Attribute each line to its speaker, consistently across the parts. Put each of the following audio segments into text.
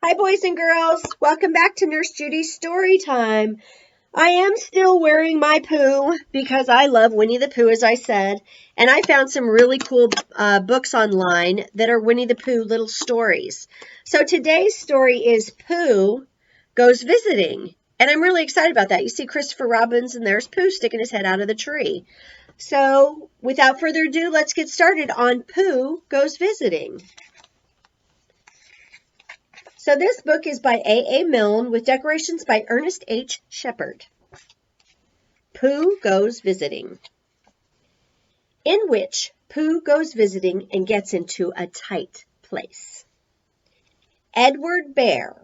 Speaker 1: Hi, boys and girls. Welcome back to Nurse Judie's Story Time. I am still wearing my Pooh because I love Winnie the Pooh, as I said, and I found some really cool books online that are Winnie the Pooh little stories. So today's story is Pooh Goes Visiting, and I'm really excited about that. You see Christopher Robin, and there's Pooh sticking his head out of the tree. So without further ado, let's get started on Pooh Goes Visiting. So this book is by A.A. Milne with decorations by Ernest H. Shepard. Pooh Goes Visiting. In which Pooh goes visiting and gets into a tight place. Edward Bear,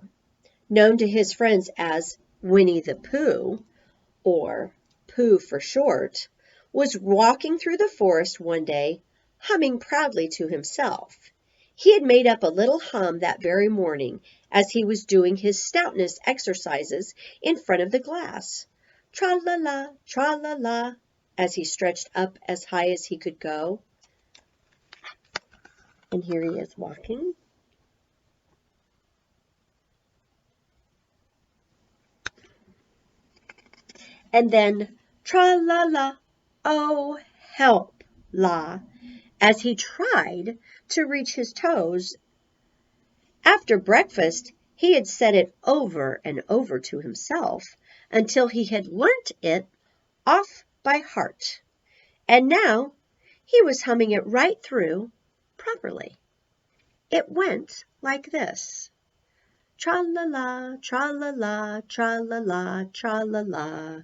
Speaker 1: known to his friends as Winnie the Pooh, or Pooh for short, was walking through the forest one day, humming proudly to himself. He had made up a little hum that very morning as he was doing his stoutness exercises in front of the glass. Tra-la-la, tra-la-la, as he stretched up as high as he could go. And here he is walking. And then tra-la-la, oh, help, la, as he tried to reach his toes. After breakfast, he had said it over and over to himself until he had learnt it off by heart. And now he was humming it right through properly. It went like this. Tra-la-la, tra-la-la, tra-la-la, tra-la-la.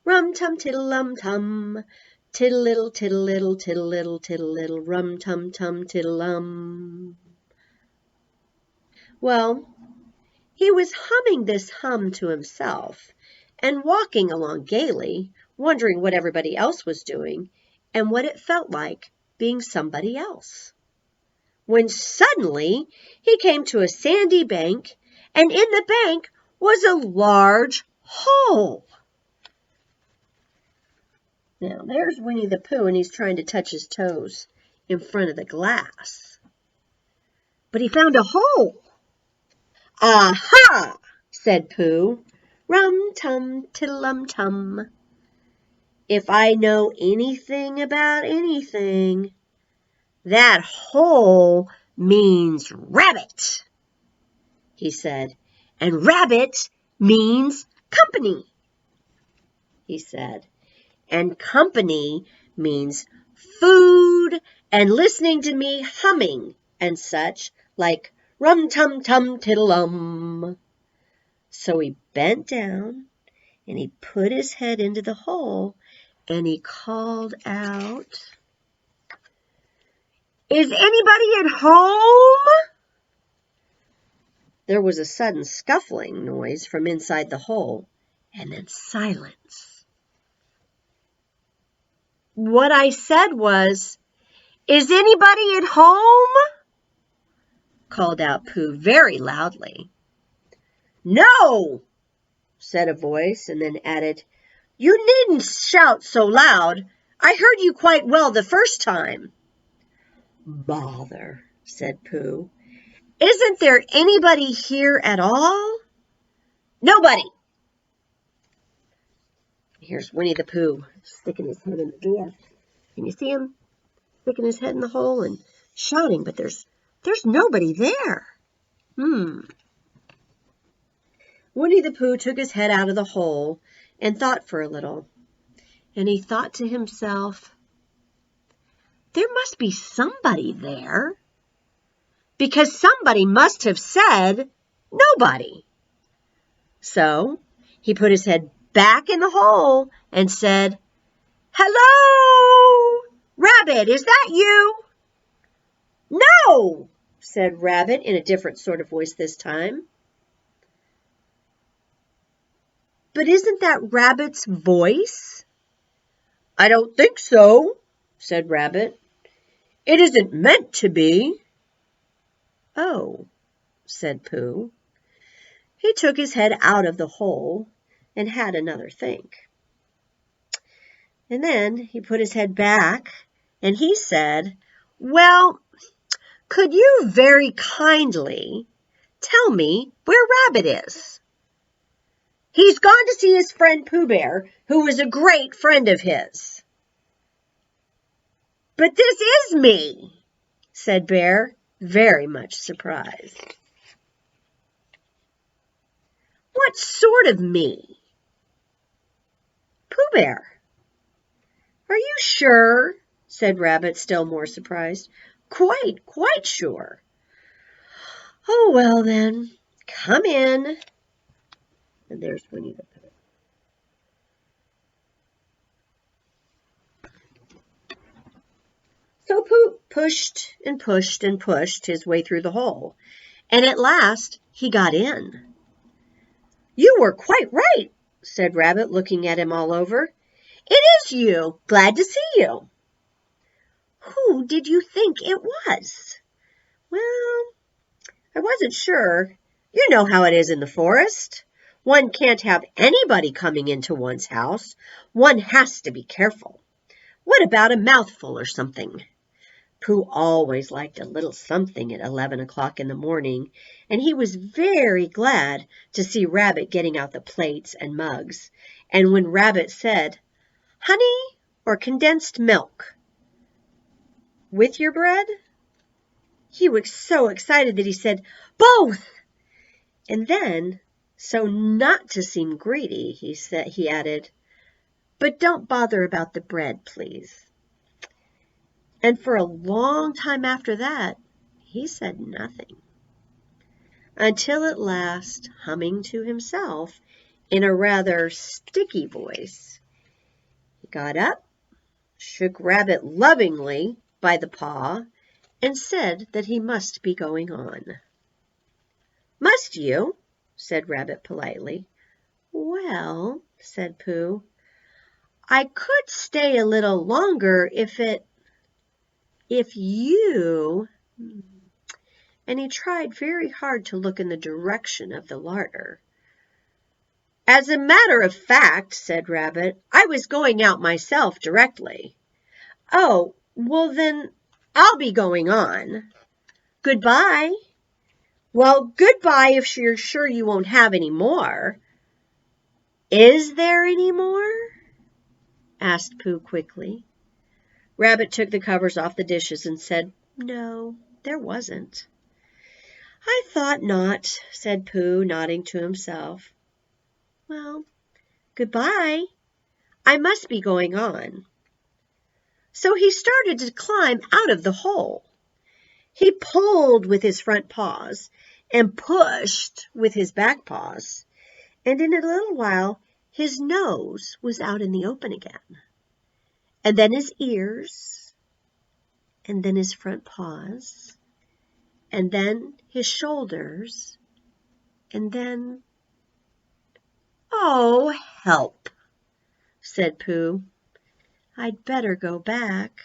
Speaker 1: Rum-tum, tiddle-lum-tum. Tiddle-little, tiddle-little, tiddle-little, tiddle-little, rum-tum-tum, tiddle-lum. Well, he was humming this hum to himself and walking along gaily, wondering what everybody else was doing and what it felt like being somebody else. When suddenly he came to a sandy bank, and in the bank was a large hole. Now, there's Winnie the Pooh, and he's trying to touch his toes in front of the glass. But he found a hole. Aha, said Pooh. Rum-tum, tiddle-lum-tum. If I know anything about anything, that hole means rabbit, he said. And rabbit means company, he said. And company means food and listening to me humming and such, like rum-tum-tum-tiddle-lum. So he bent down and he put his head into the hole and he called out, "Is anybody at home?" There was a sudden scuffling noise from inside the hole and then silence. What I said was, "Is anybody at home?" called out Pooh very loudly. "No," said a voice, and then added, "You needn't shout so loud. I heard you quite well the first time." "Bother," said Pooh. "Isn't there anybody here at all?" "Nobody." Here's Winnie the Pooh sticking his head in the door. Can you see him sticking his head in the hole and shouting, but there's nobody there. Winnie the Pooh took his head out of the hole and thought for a little. And he thought to himself, there must be somebody there, because somebody must have said nobody. So he put his head back in the hole and said, "Hello, Rabbit, is that you?" "No," said Rabbit in a different sort of voice this time. "But isn't that Rabbit's voice?" "I don't think so," said Rabbit. "It isn't meant to be." "Oh," said Pooh. He took his head out of the hole and had another think. And then he put his head back and he said, "Well, could you very kindly Tell me where Rabbit is." "He's gone to see his friend Pooh Bear, who is a great friend of his." "But this is me," said Bear, very much surprised. "What sort of me?" "Pooh Bear." "Are you sure?" said Rabbit, still more surprised. Quite sure." "Oh, well then, come in." And there's Winnie the Pooh. So Pooh pushed and pushed and pushed his way through the hole, and at last he got in. "You were quite right," said Rabbit, looking at him all over. "It is you. Glad to see you." "Who did you think it was?" "Well, I wasn't sure. You know how it is in the forest. One can't have anybody coming into one's house. One has to be careful. What about a mouthful or something?" Pooh always liked a little something at 11 o'clock in the morning, and he was very glad to see Rabbit getting out the plates and mugs. And when Rabbit said, "Honey or condensed milk with your bread?" he was so excited that he said, "Both." And then, so not to seem greedy, he added, "But don't bother about the bread, please." And for a long time after that, he said nothing, until at last, humming to himself in a rather sticky voice, he got up, shook Rabbit lovingly by the paw, and said that he must be going on. "Must you?" said Rabbit politely. "Well," said Pooh, "I could stay a little longer if you—" and he tried very hard to look in the direction of the larder. "As a matter of fact," said Rabbit, "I was going out myself directly." "Oh, well then, I'll be going on. Goodbye." "Well, goodbye if you're sure you won't have any more." "Is there any more?" asked Pooh quickly. Rabbit took the covers off the dishes and said, "No, there wasn't." "I thought not," said Pooh, nodding to himself. "Well, goodbye. I must be going on." So he started to climb out of the hole. He pulled with his front paws and pushed with his back paws, and in a little while his nose was out in the open again, and then his ears, and then his front paws, and then his shoulders, and then— "Oh, help," said Pooh. "I'd better go back."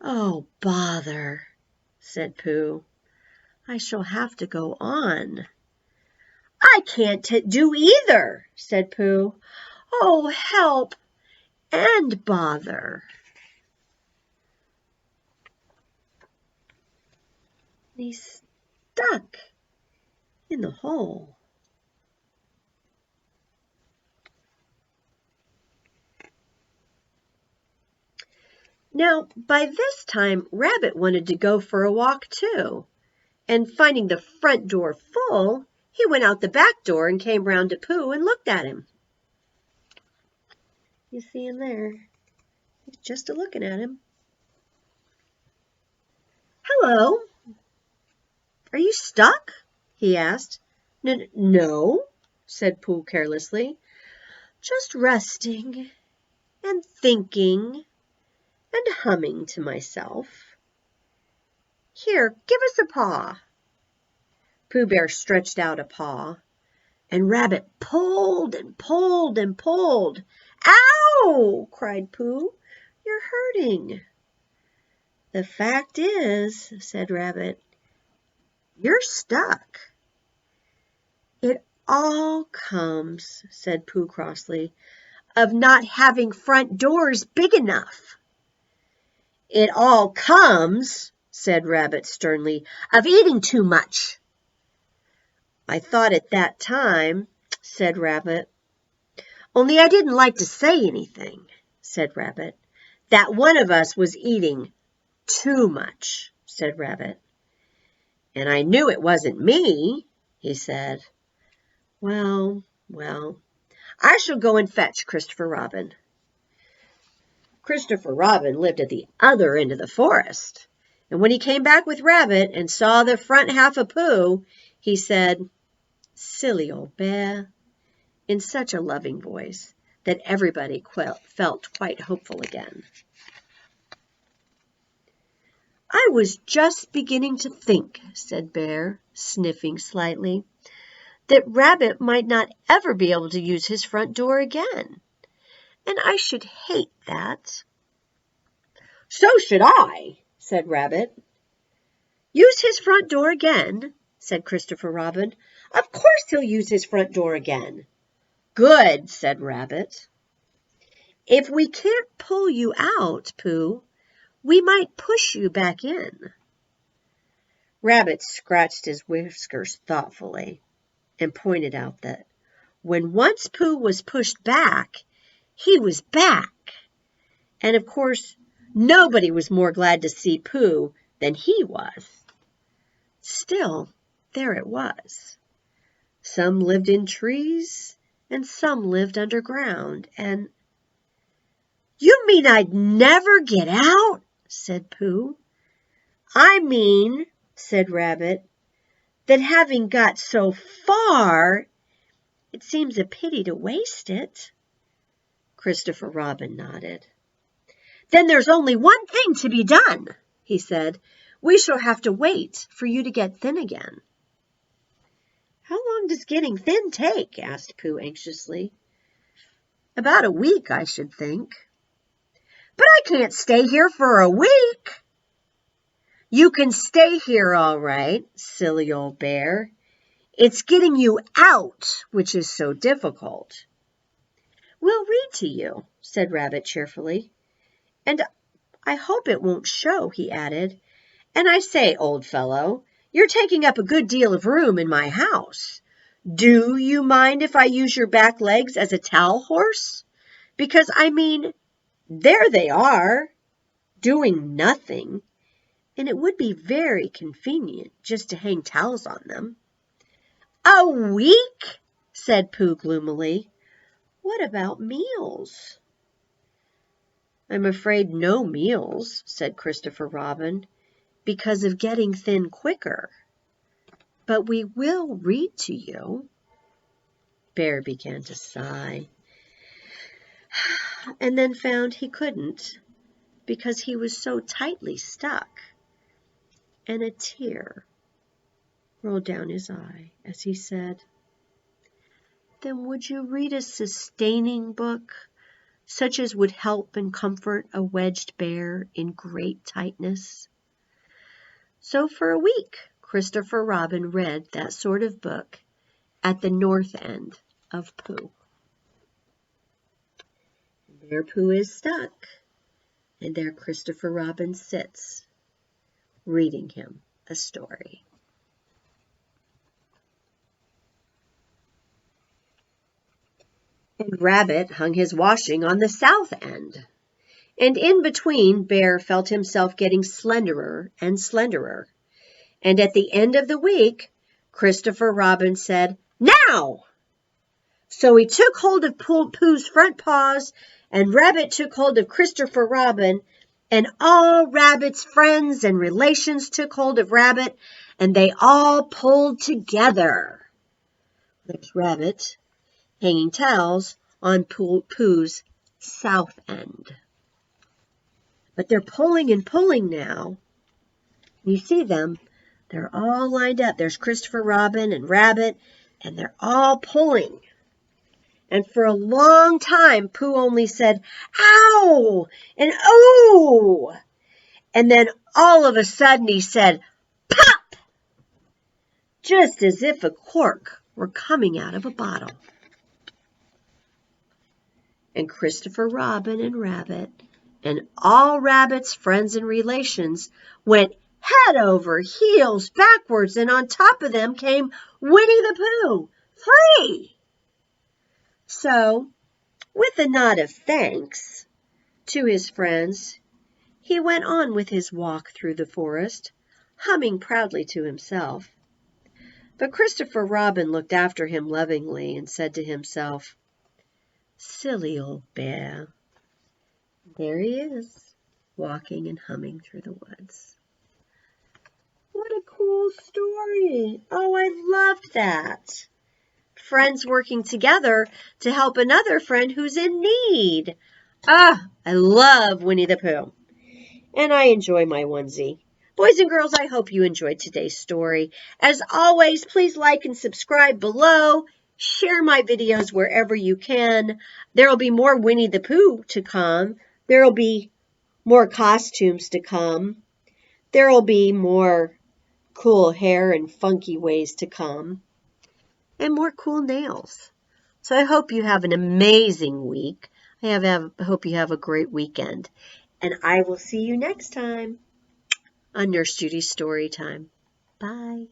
Speaker 1: "Oh, bother," said Pooh. "I shall have to go on." "I can't do either," said Pooh. "Oh, help and bother." He's stuck in the hole. Now, by this time, Rabbit wanted to go for a walk too, and finding the front door full, he went out the back door and came round to Pooh and looked at him. You see him there? He's just a-looking at him. "Hello. Are you stuck?" he asked. No," said Pooh carelessly. "Just resting and thinking and humming to myself. Here, give us a paw." Pooh Bear stretched out a paw, and Rabbit pulled and pulled and pulled. "Ow!" cried Pooh. "You're hurting." "The fact is," said Rabbit, "you're stuck." "It all comes," said Pooh crossly, "of not having front doors big enough." "It all comes," said Rabbit sternly, "of eating too much." I thought at that time, said Rabbit. Only I didn't like to say anything, said Rabbit. That one of us was eating too much, said Rabbit. And I knew it wasn't me, he said. Well, I shall go and fetch Christopher Robin. Christopher Robin lived at the other end of the forest, and when he came back with Rabbit and saw the front half of Pooh, he said, "Silly old bear," in such a loving voice that everybody felt quite hopeful again. "I was just beginning to think," said Bear, sniffing slightly, "that Rabbit might not ever be able to use his front door again. And I should hate that." "So should I," said Rabbit. "Use his front door again," said Christopher Robin. "Of course he'll use his front door again." "Good," said Rabbit. "If we can't pull you out, Pooh, we might push you back in." Rabbit scratched his whiskers thoughtfully and pointed out that when once Pooh was pushed back, he was back. And of course, nobody was more glad to see Pooh than he was. Still, there it was. Some lived in trees, and some lived underground, and... "You mean I'd never get out?" said Pooh. "I mean," said Rabbit, "that having got so far, it seems a pity to waste it." Christopher Robin nodded. "Then there's only one thing to be done," he said. "We shall have to wait for you to get thin again." "How long does getting thin take?" asked Pooh anxiously. "About a week, I should think." "But I can't stay here for a week." "You can stay here all right, silly old bear. It's getting you out which is so difficult." "We'll read to you," said Rabbit cheerfully. "And I hope it won't show," he added. "And I say, old fellow, you're taking up a good deal of room in my house. Do you mind if I use your back legs as a towel horse? Because, I mean, there they are, doing nothing, and it would be very convenient just to hang towels on them." "A week?" said Pooh gloomily. "What about meals?" "I'm afraid no meals," said Christopher Robin, "because of getting thin quicker. But we will read to you." Bear began to sigh, and then found he couldn't, because he was so tightly stuck, and a tear rolled down his eye as he said, "Then would you read a sustaining book, such as would help and comfort a wedged bear in great tightness?" So for a week, Christopher Robin read that sort of book at the north end of Pooh. And there Pooh is stuck, and there Christopher Robin sits, reading him a story. And Rabbit hung his washing on the south end, and in between Bear felt himself getting slenderer and slenderer. And at the end of the week, Christopher Robin said, "Now!" So he took hold of Pooh's front paws, and Rabbit took hold of Christopher Robin, and all Rabbit's friends and relations took hold of Rabbit, and they all pulled together. There's Rabbit hanging towels on Pooh's south end. But they're pulling and pulling now. You see them. They're all lined up. There's Christopher Robin and Rabbit, and they're all pulling. And for a long time, Pooh only said, "Ow!" and "Oh!" And then all of a sudden he said, "Pop!" just as if a cork were coming out of a bottle. And Christopher Robin and Rabbit and all Rabbit's friends and relations went head over heels backwards, and on top of them came Winnie the Pooh, free! So, with a nod of thanks to his friends, he went on with his walk through the forest, humming proudly to himself. But Christopher Robin looked after him lovingly and said to himself, "Silly old bear. There he is, walking and humming through the woods." What a cool story. Oh, I loved that. Friends working together to help another friend who's in need. Ah, I love Winnie the Pooh. And I enjoy my onesie. Boys and girls, I hope you enjoyed today's story. As always, please like and subscribe below. Share my videos wherever you can. There will be more Winnie the Pooh to come. There will be more costumes to come. There will be more cool hair and funky ways to come. And more cool nails. So I hope you have an amazing week. I hope you have a great weekend. And I will see you next time on Nurse Judie's Story Time. Bye.